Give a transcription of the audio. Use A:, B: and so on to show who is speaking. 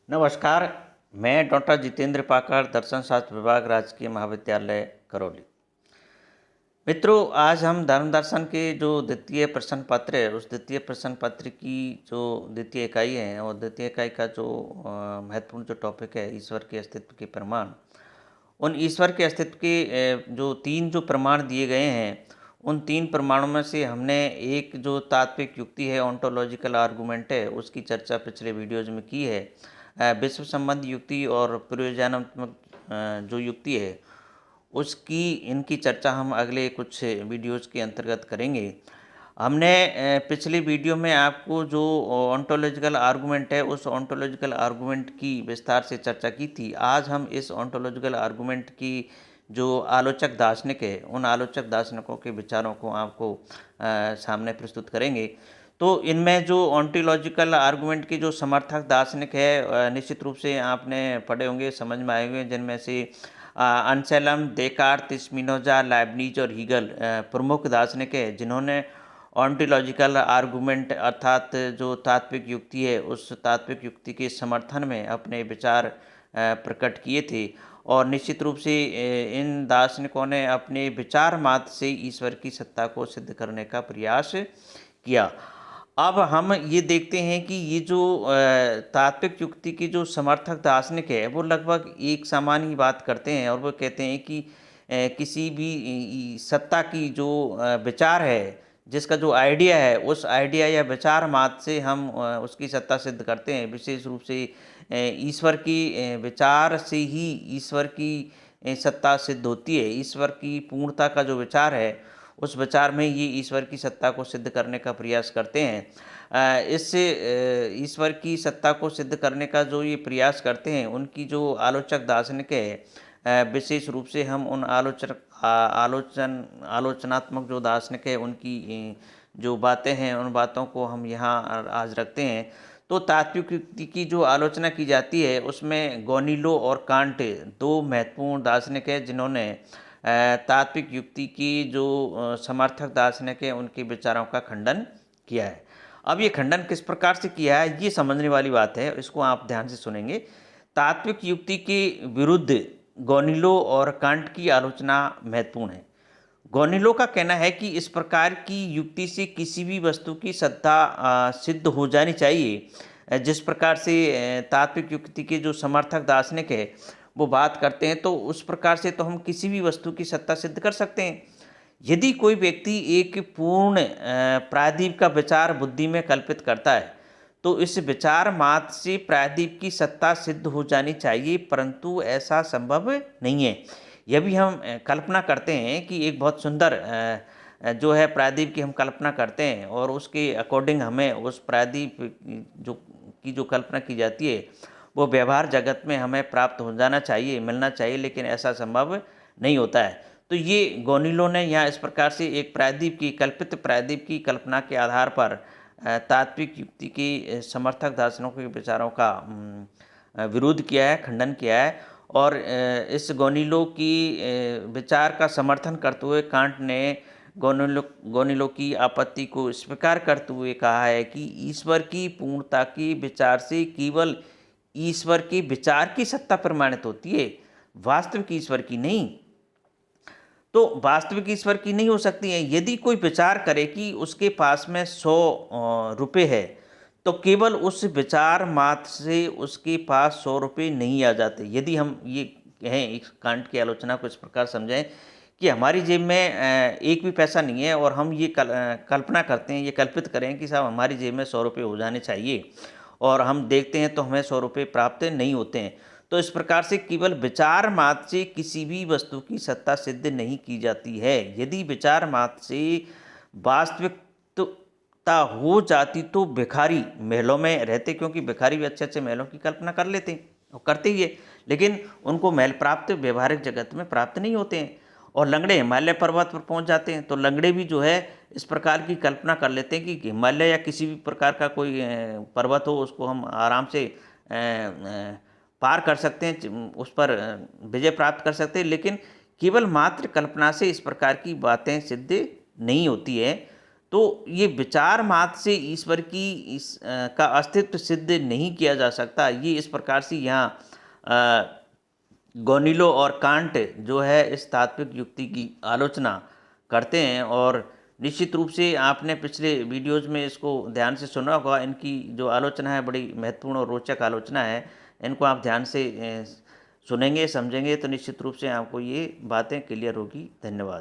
A: नमस्कार। मैं डॉक्टर जितेंद्र पाकड़, दर्शन शास्त्र विभाग, राजकीय महाविद्यालय करौली। मित्रों, आज हम धर्म दर्शन के जो द्वितीय प्रश्न पत्र है, उस द्वितीय प्रश्न पत्र की जो द्वितीय इकाई है और द्वितीय इकाई का जो महत्वपूर्ण जो टॉपिक है, ईश्वर के अस्तित्व के प्रमाण। उन ईश्वर के अस्तित्व के जो 3 जो प्रमाण दिए गए हैं, उन 3 प्रमाणों में से हमने एक जो तात्विक युक्ति है, ओंटोलॉजिकल आर्गुमेंट है, उसकी चर्चा पिछले वीडियोज़ में की है। विश्व संबंध युक्ति और प्रयोजनात्मक जो युक्ति है, उसकी इनकी चर्चा हम अगले कुछ वीडियोज़ के अंतर्गत करेंगे। हमने पिछली वीडियो में आपको जो ओंटोलॉजिकल आर्गुमेंट है, उस ओंटोलॉजिकल आर्गुमेंट की विस्तार से चर्चा की थी। आज हम इस ओंटोलॉजिकल आर्गुमेंट की जो आलोचक दार्शनिक है, उन आलोचक दार्शनिकों के विचारों को आपको सामने प्रस्तुत करेंगे। तो इनमें जो ओंटोलॉजिकल आर्गुमेंट के जो समर्थक दार्शनिक है, निश्चित रूप से आपने पढ़े होंगे, समझ में आए होंगे, जिनमें से अंसेलम, देकार्त, स्पिनोजा, लाइब्निज और हीगल प्रमुख दार्शनिक है, जिन्होंने ओंटोलॉजिकल आर्गुमेंट अर्थात जो तात्विक युक्ति है, उस तात्विक युक्ति के समर्थन में अपने विचार प्रकट किए थे। और निश्चित रूप से इन दार्शनिकों ने अपने विचार मात्र से ईश्वर की सत्ता को सिद्ध करने का प्रयास किया। अब हम ये देखते हैं कि ये जो तात्विक युक्ति की जो समर्थक दार्शनिक है, वो लगभग एक समान ही बात करते हैं और वो कहते हैं कि किसी भी सत्ता की जो विचार है, जिसका जो आइडिया है, उस आइडिया या विचार मात्र से हम उसकी सत्ता सिद्ध करते हैं। विशेष रूप से ईश्वर की विचार से ही ईश्वर की सत्ता सिद्ध होती है। ईश्वर की पूर्णता का जो विचार है, उस विचार में ये ईश्वर की सत्ता को सिद्ध करने का प्रयास करते हैं। इससे ईश्वर की सत्ता को सिद्ध करने का जो ये प्रयास करते हैं, उनकी जो आलोचक दार्शनिक है, विशेष रूप से हम उन आलोचनात्मक जो दार्शनिक है, उनकी जो बातें हैं, उन बातों को हम यहाँ आज रखते हैं। तो तात्विक युक्ति की जो आलोचना की जाती है, उसमें गोनीलो और कांट 2 महत्वपूर्ण दार्शनिक हैं, जिन्होंने तात्विक युक्ति की जो समर्थक दार्शनिक है, उनके विचारों का खंडन किया है। अब ये खंडन किस प्रकार से किया है, ये समझने वाली बात है, इसको आप ध्यान से सुनेंगे। तात्विक युक्ति के विरुद्ध गोनीलो और कांट की आलोचना महत्वपूर्ण है। गोनीलो का कहना है कि इस प्रकार की युक्ति से किसी भी वस्तु की सत्ता सिद्ध हो जानी चाहिए। जिस प्रकार से तात्विक युक्ति के जो समर्थक दार्शनिक है, वो बात करते हैं, तो उस प्रकार से तो हम किसी भी वस्तु की सत्ता सिद्ध कर सकते हैं। यदि कोई व्यक्ति एक पूर्ण प्रायद्वीप का विचार बुद्धि में कल्पित करता है, तो इस विचार मात्र से प्रायद्वीप की सत्ता सिद्ध हो जानी चाहिए, परंतु ऐसा संभव नहीं है। यह भी हम कल्पना करते हैं कि एक बहुत सुंदर जो है प्रायद्वीप की हम कल्पना करते हैं और उसके अकॉर्डिंग हमें उस प्रायद्वीप जो कल्पना की जाती है, वो व्यवहार जगत में हमें प्राप्त हो जाना चाहिए, मिलना चाहिए, लेकिन ऐसा संभव नहीं होता है। तो ये गोनीलो ने यहाँ इस प्रकार से एक प्रायद्वीप की कल्पित प्रायद्वीप की कल्पना के आधार पर तात्विक युक्ति के समर्थक दार्शनिकों के विचारों का विरोध किया है, खंडन किया है। और इस गोनीलो की विचार का समर्थन करते हुए कांट ने गोनीलो की आपत्ति को स्वीकार करते हुए कहा है कि ईश्वर की पूर्णता के विचार से केवल ईश्वर के विचार की सत्ता प्रमाणित होती है, वास्तविक ईश्वर की नहीं। तो वास्तविक ईश्वर की नहीं हो सकती है। यदि कोई विचार करे कि उसके पास में 100 रुपये है, तो केवल उस विचार मात्र से उसके पास 100 रुपये नहीं आ जाते। यदि हम ये कहें, इस कांट की आलोचना को इस प्रकार समझें कि हमारी जेब में एक भी पैसा नहीं है और हम ये कल्पना करते हैं, ये कल्पित करें कि साहब हमारी जेब में 100 रुपये हो जाने चाहिए, और हम देखते हैं तो हमें 100 रुपये प्राप्त नहीं होते हैं। तो इस प्रकार से केवल विचार मात्र से किसी भी वस्तु की सत्ता सिद्ध नहीं की जाती है। यदि विचार मात्र से वास्तविकता हो जाती तो भिखारी महलों में रहते, क्योंकि भिखारी भी अच्छे अच्छे महलों की कल्पना कर लेते हैं और करते ही है, लेकिन उनको महल प्राप्त व्यवहारिक जगत में प्राप्त नहीं होते हैं। और लंगड़े हिमालय पर्वत पर पहुंच जाते हैं, तो लंगड़े भी जो है इस प्रकार की कल्पना कर लेते हैं कि हिमालय या किसी भी प्रकार का कोई पर्वत हो, उसको हम आराम से पार कर सकते हैं, उस पर विजय प्राप्त कर सकते हैं। लेकिन केवल मात्र कल्पना से इस प्रकार की बातें सिद्ध नहीं होती है। तो ये विचार मात्र से ईश्वर की का अस्तित्व सिद्ध नहीं किया जा सकता। ये इस प्रकार से यहाँ गोनीलो और कांट जो है इस तात्विक युक्ति की आलोचना करते हैं, और निश्चित रूप से आपने पिछले वीडियोज़ में इसको ध्यान से सुना होगा। इनकी जो आलोचना है बड़ी महत्वपूर्ण और रोचक आलोचना है। इनको आप ध्यान से सुनेंगे, समझेंगे तो निश्चित रूप से आपको ये बातें क्लियर होगी। धन्यवाद।